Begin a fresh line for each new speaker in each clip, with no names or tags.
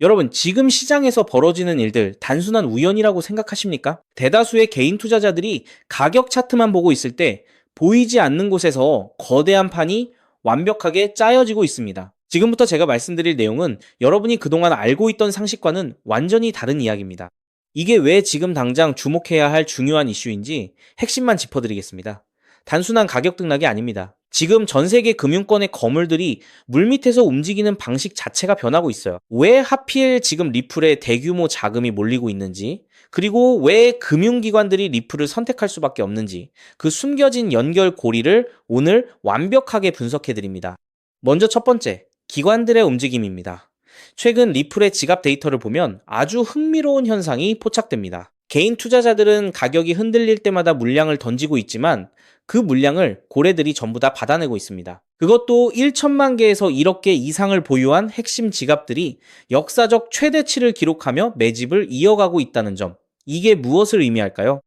여러분, 지금 시장에서 벌어지는 일들 단순한 우연이라고 생각하십니까? 대다수의 개인 투자자들이 가격 차트만 보고 있을 때 보이지 않는 곳에서 거대한 판이 완벽하게 짜여지고 있습니다. 지금부터 제가 말씀드릴 내용은 여러분이 그동안 알고 있던 상식과는 완전히 다른 이야기입니다. 이게 왜 지금 당장 주목해야 할 중요한 이슈인지 핵심만 짚어드리겠습니다. 단순한 가격 등락이 아닙니다. 지금 전 세계 금융권의 거물들이 물밑에서 움직이는 방식 자체가 변하고 있어요. 왜 하필 지금 리플에 대규모 자금이 몰리고 있는지, 그리고 왜 금융기관들이 리플을 선택할 수밖에 없는지, 그 숨겨진 연결고리를 오늘 완벽하게 분석해드립니다. 먼저 첫 번째, 기관들의 움직임입니다. 최근 리플의 지갑 데이터를 보면 아주 흥미로운 현상이 포착됩니다. 개인 투자자들은 가격이 흔들릴 때마다 물량을 던지고 있지만 그 물량을 고래들이 전부 다 받아내고 있습니다. 그것도 1천만 개에서 1억 개 이상을 보유한 핵심 지갑들이 역사적 최대치를 기록하며 매집을 이어가고 있다는 점. 이게 무엇을 의미할까요?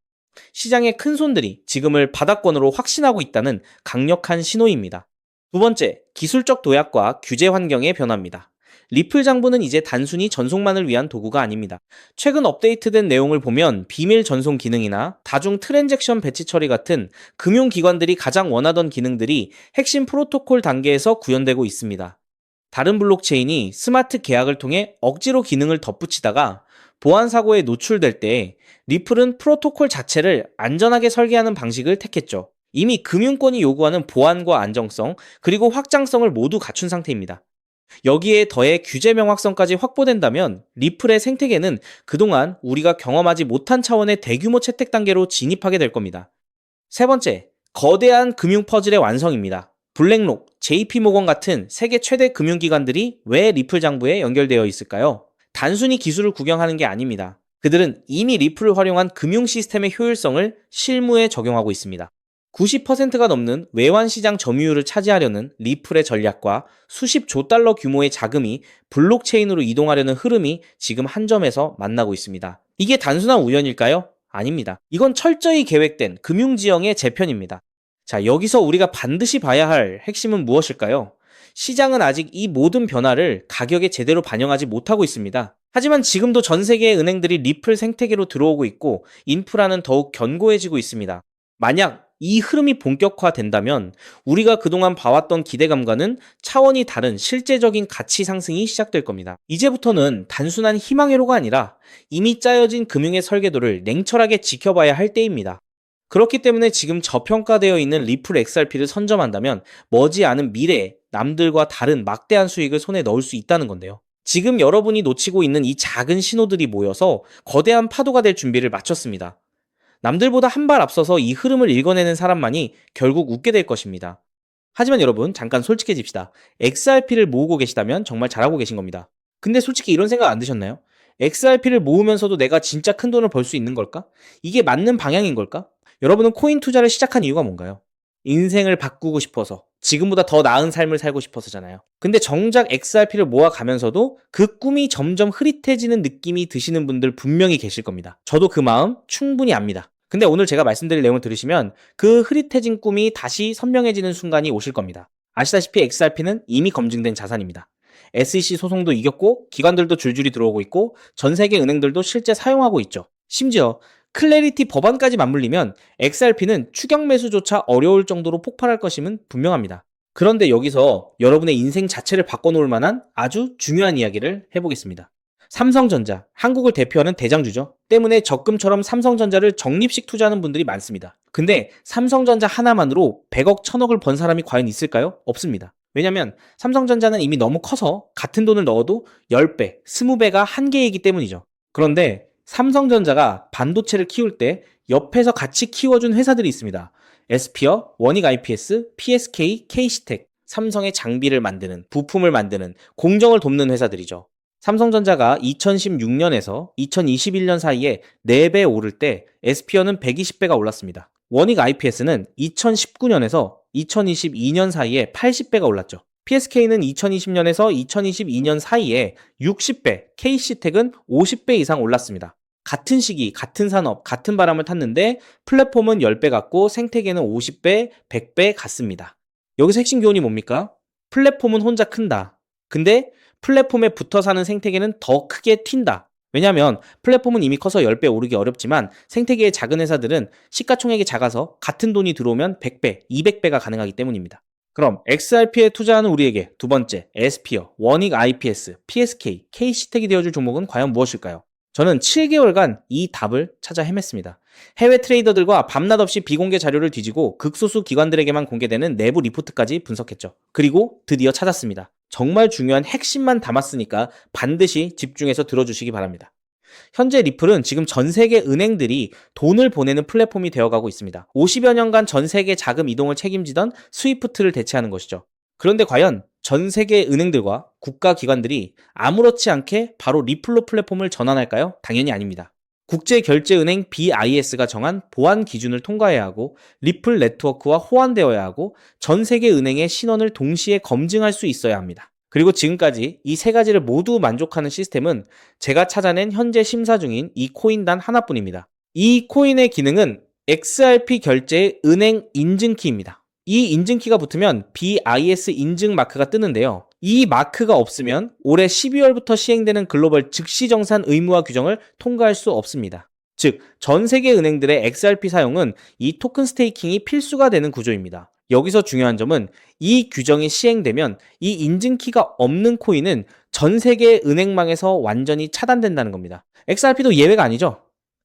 시장의 큰 손들이 지금을 바닥권으로 확신하고 있다는 강력한 신호입니다. 두 번째, 기술적 도약과 규제 환경의 변화입니다. 리플 장부는 이제 단순히 전송만을 위한 도구가 아닙니다. 최근 업데이트된 내용을 보면 비밀 전송 기능이나 다중 트랜잭션 배치 처리 같은 금융기관들이 가장 원하던 기능들이 핵심 프로토콜 단계에서 구현되고 있습니다. 다른 블록체인이 스마트 계약을 통해 억지로 기능을 덧붙이다가 보안 사고에 노출될 때 리플은 프로토콜 자체를 안전하게 설계하는 방식을 택했죠. 이미 금융권이 요구하는 보안과 안정성, 그리고 확장성을 모두 갖춘 상태입니다. 여기에 더해 규제 명확성까지 확보된다면 리플의 생태계는 그동안 우리가 경험하지 못한 차원의 대규모 채택 단계로 진입하게 될 겁니다. 세 번째, 거대한 금융 퍼즐의 완성입니다. 블랙록, JP모건 같은 세계 최대 금융기관들이 왜 리플 장부에 연결되어 있을까요? 단순히 기술을 구경하는 게 아닙니다. 그들은 이미 리플을 활용한 금융 시스템의 효율성을 실무에 적용하고 있습니다. 90%가 넘는 외환시장 점유율을 차지하려는 리플의 전략과 수십조 달러 규모의 자금이 블록체인으로 이동하려는 흐름이 지금 한 점에서 만나고 있습니다. 이게 단순한 우연일까요? 아닙니다. 이건 철저히 계획된 금융지형의 재편입니다. 자, 여기서 우리가 반드시 봐야 할 핵심은 무엇일까요? 시장은 아직 이 모든 변화를 가격에 제대로 반영하지 못하고 있습니다. 하지만 지금도 전 세계의 은행들이 리플 생태계로 들어오고 있고 인프라는 더욱 견고해지고 있습니다. 만약 이 흐름이 본격화된다면 우리가 그동안 봐왔던 기대감과는 차원이 다른 실제적인 가치 상승이 시작될 겁니다. 이제부터는 단순한 희망의 로가 아니라 이미 짜여진 금융의 설계도를 냉철하게 지켜봐야 할 때입니다. 그렇기 때문에 지금 저평가되어 있는 리플 XRP를 선점한다면 머지않은 미래에 남들과 다른 막대한 수익을 손에 넣을 수 있다는 건데요. 지금 여러분이 놓치고 있는 이 작은 신호들이 모여서 거대한 파도가 될 준비를 마쳤습니다. 남들보다 한 발 앞서서 이 흐름을 읽어내는 사람만이 결국 웃게 될 것입니다. 하지만 여러분, 잠깐 솔직해집시다. XRP를 모으고 계시다면 정말 잘하고 계신 겁니다. 근데 솔직히 이런 생각 안 드셨나요? XRP를 모으면서도 내가 진짜 큰 돈을 벌 수 있는 걸까? 이게 맞는 방향인 걸까? 여러분은 코인 투자를 시작한 이유가 뭔가요? 인생을 바꾸고 싶어서, 지금보다 더 나은 삶을 살고 싶어서잖아요. 근데 정작 XRP를 모아가면서도 그 꿈이 점점 흐릿해지는 느낌이 드시는 분들 분명히 계실 겁니다. 저도 그 마음 충분히 압니다. 근데 오늘 제가 말씀드릴 내용을 들으시면 그 흐릿해진 꿈이 다시 선명해지는 순간이 오실 겁니다. 아시다시피 XRP는 이미 검증된 자산입니다. SEC 소송도 이겼고 기관들도 줄줄이 들어오고 있고 전 세계 은행들도 실제 사용하고 있죠. 심지어 클래리티 법안까지 맞물리면 XRP는 추격 매수조차 어려울 정도로 폭발할 것임은 분명합니다. 그런데 여기서 여러분의 인생 자체를 바꿔놓을 만한 아주 중요한 이야기를 해보겠습니다. 삼성전자, 한국을 대표하는 대장주죠. 때문에 적금처럼 삼성전자를 적립식 투자하는 분들이 많습니다. 근데 삼성전자 하나만으로 100억, 1000억을 번 사람이 과연 있을까요? 없습니다. 왜냐면 삼성전자는 이미 너무 커서 같은 돈을 넣어도 10배, 20배가 한계이기 때문이죠. 그런데 삼성전자가 반도체를 키울 때 옆에서 같이 키워준 회사들이 있습니다. 에스피어, 원익 IPS, PSK, K시텍, 삼성의 장비를 만드는, 부품을 만드는, 공정을 돕는 회사들이죠. 삼성전자가 2016년에서 2021년 사이에 4배 오를 때 에스피어는 120배가 올랐습니다. 원익 IPS는 2019년에서 2022년 사이에 80배가 올랐죠. PSK는 2020년에서 2022년 사이에 60배, K시텍은 50배 이상 올랐습니다. 같은 시기, 같은 산업, 같은 바람을 탔는데 플랫폼은 10배 같고 생태계는 50배, 100배 같습니다. 여기서 핵심 교훈이 뭡니까? 플랫폼은 혼자 큰다. 근데 플랫폼에 붙어 사는 생태계는 더 크게 튄다. 왜냐하면 플랫폼은 이미 커서 10배 오르기 어렵지만 생태계의 작은 회사들은 시가총액이 작아서 같은 돈이 들어오면 100배, 200배가 가능하기 때문입니다. 그럼 XRP에 투자하는 우리에게 두 번째, 에스피어, 원익 IPS, PSK, KC텍이 되어줄 종목은 과연 무엇일까요? 저는 7개월간 이 답을 찾아 헤맸습니다. 해외 트레이더들과 밤낮 없이 비공개 자료를 뒤지고 극소수 기관들에게만 공개되는 내부 리포트까지 분석했죠. 그리고 드디어 찾았습니다. 정말 중요한 핵심만 담았으니까 반드시 집중해서 들어주시기 바랍니다. 현재 리플은 지금 전 세계 은행들이 돈을 보내는 플랫폼이 되어가고 있습니다. 50여 년간 전 세계 자금 이동을 책임지던 스위프트를 대체하는 것이죠. 그런데 과연 전 세계 은행들과 국가기관들이 아무렇지 않게 바로 리플로 플랫폼을 전환할까요? 당연히 아닙니다. 국제결제은행 BIS가 정한 보안 기준을 통과해야 하고 리플 네트워크와 호환되어야 하고 전 세계 은행의 신원을 동시에 검증할 수 있어야 합니다. 그리고 지금까지 이 세 가지를 모두 만족하는 시스템은 제가 찾아낸 현재 심사 중인 이 코인 단 하나뿐입니다. 이 코인의 기능은 XRP 결제의 은행 인증키입니다. 이 인증키가 붙으면 BIS 인증 마크가 뜨는데요. 이 마크가 없으면 올해 12월부터 시행되는 글로벌 즉시정산 의무화 규정을 통과할 수 없습니다. 즉, 전 세계 은행들의 XRP 사용은 이 토큰 스테이킹이 필수가 되는 구조입니다. 여기서 중요한 점은 이 규정이 시행되면 이 인증키가 없는 코인은 전 세계 은행망에서 완전히 차단된다는 겁니다. XRP도 예외가 아니죠.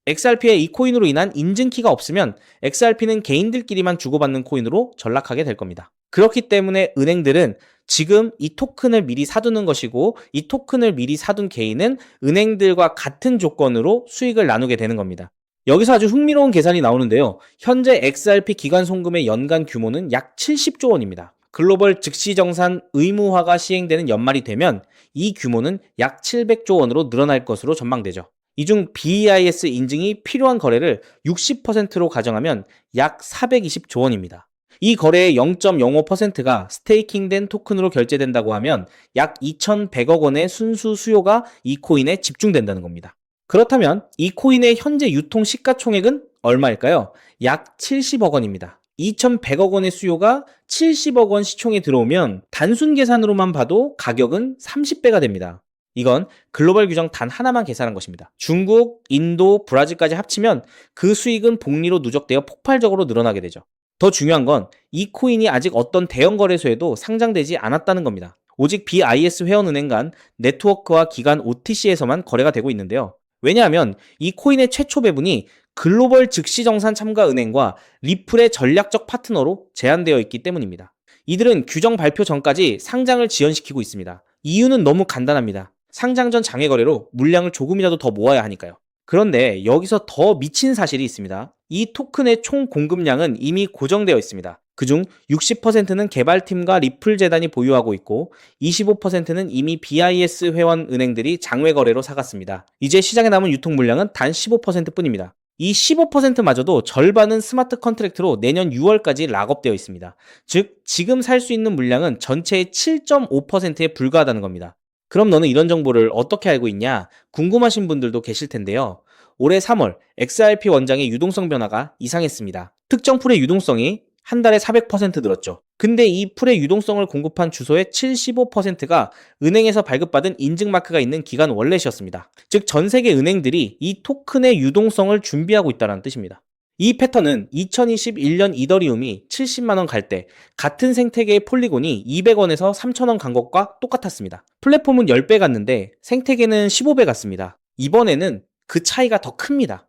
XRP의 이 코인으로 인한 인증키가 없으면 XRP는 개인들끼리만 주고받는 코인으로 전락하게 될 겁니다. 그렇기 때문에 은행들은 지금 이 토큰을 미리 사두는 것이고 이 토큰을 미리 사둔 개인은 은행들과 같은 조건으로 수익을 나누게 되는 겁니다. 여기서 아주 흥미로운 계산이 나오는데요. 현재 XRP 기관 송금의 연간 규모는 약 70조 원입니다. 글로벌 즉시정산 의무화가 시행되는 연말이 되면 이 규모는 약 700조 원으로 늘어날 것으로 전망되죠. 이 중 BIS 인증이 필요한 거래를 60%로 가정하면 약 420조 원입니다. 이 거래의 0.05%가 스테이킹된 토큰으로 결제된다고 하면 약 2,100억 원의 순수 수요가 이 코인에 집중된다는 겁니다. 그렇다면 이 코인의 현재 유통 시가총액은 얼마일까요? 약 70억 원입니다. 2,100억 원의 수요가 70억 원 시총에 들어오면 단순 계산으로만 봐도 가격은 30배가 됩니다. 이건 글로벌 규정 단 하나만 계산한 것입니다. 중국, 인도, 브라질까지 합치면 그 수익은 복리로 누적되어 폭발적으로 늘어나게 되죠. 더 중요한 건 이 코인이 아직 어떤 대형 거래소에도 상장되지 않았다는 겁니다. 오직 BIS 회원은행 간 네트워크와 기관 OTC에서만 거래가 되고 있는데요. 왜냐하면 이 코인의 최초 배분이 글로벌 즉시정산 참가 은행과 리플의 전략적 파트너로 제한되어 있기 때문입니다. 이들은 규정 발표 전까지 상장을 지연시키고 있습니다. 이유는 너무 간단합니다. 상장 전 장외 거래로 물량을 조금이라도 더 모아야 하니까요. 그런데 여기서 더 미친 사실이 있습니다. 이 토큰의 총 공급량은 이미 고정되어 있습니다. 그중 60%는 개발팀과 리플 재단이 보유하고 있고 25%는 이미 BIS 회원 은행들이 장외 거래로 사갔습니다. 이제 시장에 남은 유통 물량은 단 15%뿐입니다. 이 15%마저도 절반은 스마트 컨트랙트로 내년 6월까지 락업되어 있습니다. 즉, 지금 살 수 있는 물량은 전체의 7.5%에 불과하다는 겁니다. 그럼 너는 이런 정보를 어떻게 알고 있냐? 궁금하신 분들도 계실 텐데요. 올해 3월 XRP 원장의 유동성 변화가 이상했습니다. 특정 풀의 유동성이 한 달에 400% 늘었죠. 근데 이 풀의 유동성을 공급한 주소의 75%가 은행에서 발급받은 인증마크가 있는 기관 월렛이었습니다. 즉, 전 세계 은행들이 이 토큰의 유동성을 준비하고 있다는 뜻입니다. 이 패턴은 2021년 이더리움이 70만원 갈 때 같은 생태계의 폴리곤이 200원에서 3,000원 간 것과 똑같았습니다. 플랫폼은 10배 갔는데 생태계는 15배 갔습니다. 이번에는 그 차이가 더 큽니다.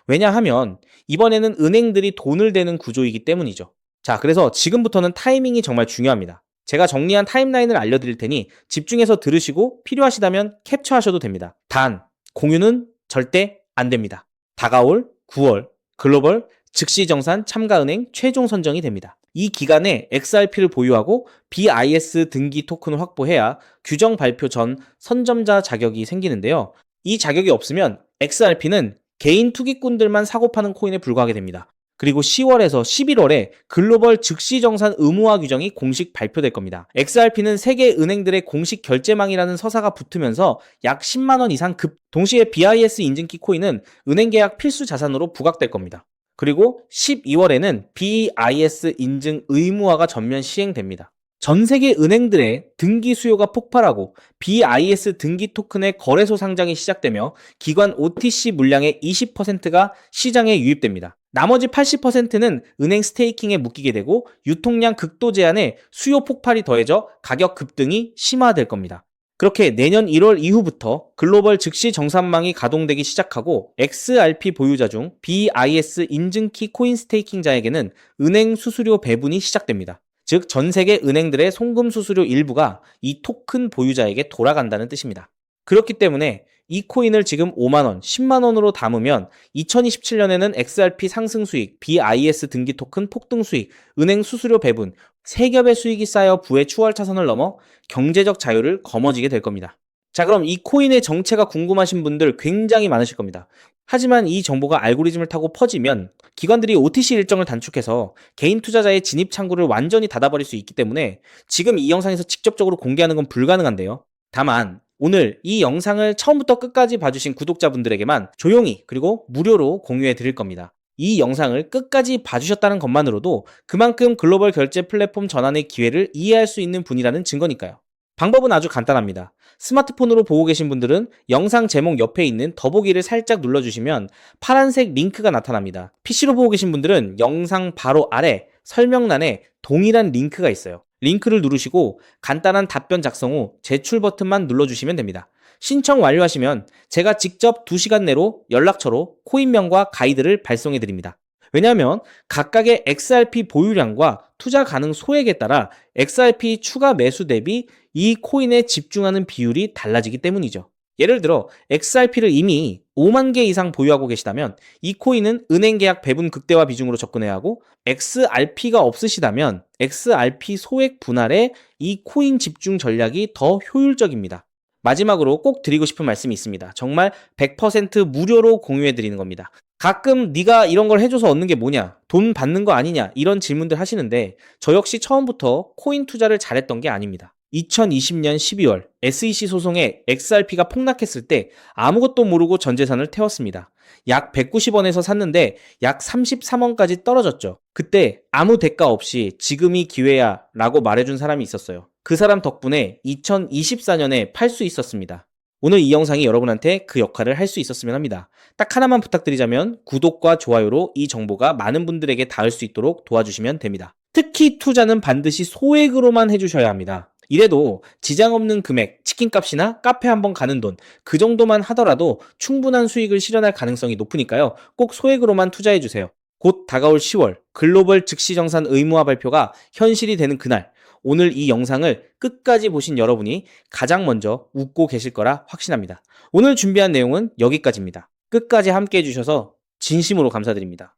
왜냐하면 이번에는 은행들이 돈을 대는 구조이기 때문이죠. 자, 그래서 지금부터는 타이밍이 정말 중요합니다. 제가 정리한 타임라인을 알려드릴 테니 집중해서 들으시고 필요하시다면 캡처하셔도 됩니다. 단, 공유는 절대 안 됩니다. 다가올 9월 글로벌 즉시정산 참가은행 최종 선정이 됩니다. 이 기간에 XRP를 보유하고 BIS 등기 토큰을 확보해야 규정 발표 전 선점자 자격이 생기는데요. 이 자격이 없으면 XRP는 개인 투기꾼들만 사고 파는 코인에 불과하게 됩니다. 그리고 10월에서 11월에 글로벌 즉시정산 의무화 규정이 공식 발표될 겁니다. XRP는 세계 은행들의 공식 결제망이라는 서사가 붙으면서 약 10만원 이상 급, 동시에 BIS 인증키 코인은 은행 계약 필수 자산으로 부각될 겁니다. 그리고 12월에는 BIS 인증 의무화가 전면 시행됩니다. 전 세계 은행들의 등기 수요가 폭발하고 BIS 등기 토큰의 거래소 상장이 시작되며 기관 OTC 물량의 20%가 시장에 유입됩니다. 나머지 80%는 은행 스테이킹에 묶이게 되고 유통량 극도 제한에 수요 폭발이 더해져 가격 급등이 심화될 겁니다. 그렇게 내년 1월 이후부터 글로벌 즉시 정산망이 가동되기 시작하고 XRP 보유자 중 BIS 인증키 코인 스테이킹자에게는 은행 수수료 배분이 시작됩니다. 즉, 전 세계 은행들의 송금 수수료 일부가 이 토큰 보유자에게 돌아간다는 뜻입니다. 그렇기 때문에 이 코인을 지금 5만원, 10만원으로 담으면 2027년에는 XRP 상승 수익, BIS 등기 토큰 폭등 수익, 은행 수수료 배분, 세 겹의 수익이 쌓여 부의 추월 차선을 넘어 경제적 자유를 거머쥐게 될 겁니다. 자, 그럼 이 코인의 정체가 궁금하신 분들 굉장히 많으실 겁니다. 하지만 이 정보가 알고리즘을 타고 퍼지면 기관들이 OTC 일정을 단축해서 개인 투자자의 진입 창구를 완전히 닫아버릴 수 있기 때문에 지금 이 영상에서 직접적으로 공개하는 건 불가능한데요. 다만 오늘 이 영상을 처음부터 끝까지 봐주신 구독자분들에게만 조용히 그리고 무료로 공유해 드릴 겁니다. 이 영상을 끝까지 봐주셨다는 것만으로도 그만큼 글로벌 결제 플랫폼 전환의 기회를 이해할 수 있는 분이라는 증거니까요. 방법은 아주 간단합니다. 스마트폰으로 보고 계신 분들은 영상 제목 옆에 있는 더보기를 살짝 눌러주시면 파란색 링크가 나타납니다. PC로 보고 계신 분들은 영상 바로 아래 설명란에 동일한 링크가 있어요. 링크를 누르시고 간단한 답변 작성 후 제출 버튼만 눌러주시면 됩니다. 신청 완료하시면 제가 직접 2시간 내로 연락처로 코인명과 가이드를 발송해 드립니다. 왜냐하면 각각의 XRP 보유량과 투자 가능 소액에 따라 XRP 추가 매수 대비 이 코인에 집중하는 비율이 달라지기 때문이죠. 예를 들어 XRP를 이미 5만 개 이상 보유하고 계시다면 이 코인은 은행 계약 배분 극대화 비중으로 접근해야 하고, XRP가 없으시다면 XRP 소액 분할에 이 코인 집중 전략이 더 효율적입니다. 마지막으로 꼭 드리고 싶은 말씀이 있습니다. 정말 100% 무료로 공유해 드리는 겁니다. 가끔 네가 이런 걸 해줘서 얻는 게 뭐냐, 돈 받는 거 아니냐, 이런 질문들 하시는데 저 역시 처음부터 코인 투자를 잘했던 게 아닙니다. 2020년 12월 SEC 소송에 XRP가 폭락했을 때 아무것도 모르고 전 재산을 태웠습니다. 약 190원에서 샀는데 약 33원까지 떨어졌죠. 그때 아무 대가 없이 지금이 기회야 라고 말해준 사람이 있었어요. 그 사람 덕분에 2024년에 팔 수 있었습니다. 오늘 이 영상이 여러분한테 그 역할을 할 수 있었으면 합니다. 딱 하나만 부탁드리자면 구독과 좋아요로 이 정보가 많은 분들에게 닿을 수 있도록 도와주시면 됩니다. 특히 투자는 반드시 소액으로만 해주셔야 합니다. 이래도 지장 없는 금액, 치킨값이나 카페 한번 가는 돈, 그 정도만 하더라도 충분한 수익을 실현할 가능성이 높으니까요. 꼭 소액으로만 투자해주세요. 곧 다가올 10월 글로벌 즉시정산 의무화 발표가 현실이 되는 그날, 오늘 이 영상을 끝까지 보신 여러분이 가장 먼저 웃고 계실 거라 확신합니다. 오늘 준비한 내용은 여기까지입니다. 끝까지 함께 해주셔서 진심으로 감사드립니다.